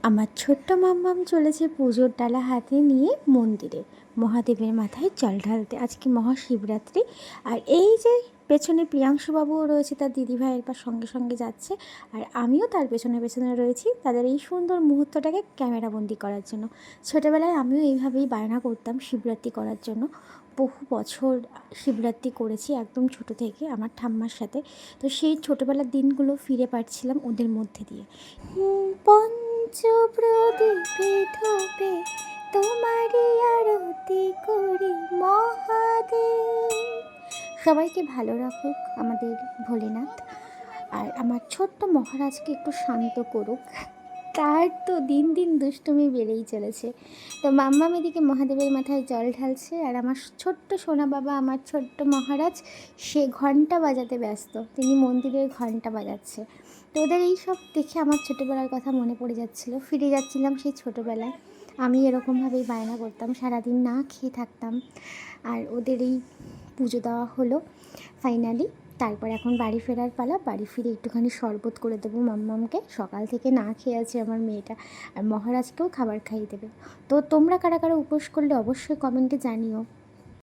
আমার ছোট্ট মাম্মাম চলেছে পুজোর ডালা হাতে নিয়ে মন্দিরে মহাদেবের মাথায় জল ঢালতে। আজকে মহাশিবরাত্রি। আর এই যে পেছনে প্রিয়াংশুবাবুও রয়েছে, তার দিদিভাইয়ের সঙ্গে সঙ্গে যাচ্ছে, আর আমিও তার পেছনে পেছনে রয়েছি তাদের এই সুন্দর মুহূর্তটাকে ক্যামেরাবন্দি করার জন্য। ছোটোবেলায় আমিও এইভাবেই বায়না করতাম শিবরাত্রি করার জন্য। বহু বছর শিবরাত্রি করেছি একদম ছোট থেকে আমার ঠাম্মার সাথে। তো সেই ছোটোবেলার দিনগুলো ফিরে পাচ্ছিলাম ওদের মধ্যে দিয়ে। পঞ্চপ্রদীপে ধূপে তোমারই আরতি করি মহাদেব। সবাইকে ভালো রাখুক আমাদের ভোলেনাথ, আর আমার ছোট্ট মহারাজকে একটু শান্ত করুক। তার তো দিন দিন দুষ্টুমি বেড়েই চলেছে। তো মাম্মাম এদিকে মহাদেবের মাথায় জল ঢালছে, আর আমার ছোট্ট সোনা বাবা, আমার ছোট্ট মহারাজ, সে ঘন্টা বাজাতে ব্যস্ত। তিনি মন্দিরের ঘন্টা বাজাচ্ছে। তো ওদের এই সব দেখে আমার ছোটোবেলার কথা মনে পড়ে যাচ্ছিলো, ফিরে যাচ্ছিলাম সেই ছোটোবেলায়। আমি এরকমভাবেই বায়না করতাম, সারাদিন না খেয়ে থাকতাম। আর ওদের এই পুজো দেওয়া হলো ফাইনালি। তারপর এখন বাড়ি ফেরার পালা। বাড়ি ফিরে একটুখানি শরবত করে দেবো মাম্মামকে, সকাল থেকে না খেয়ে আছে আমার মেয়েটা। আর মহারাজকেও খাবার খাইয়ে দেবে। তো তোমরা কারা কারা উপোস করলে অবশ্যই কমেন্টে জানিও।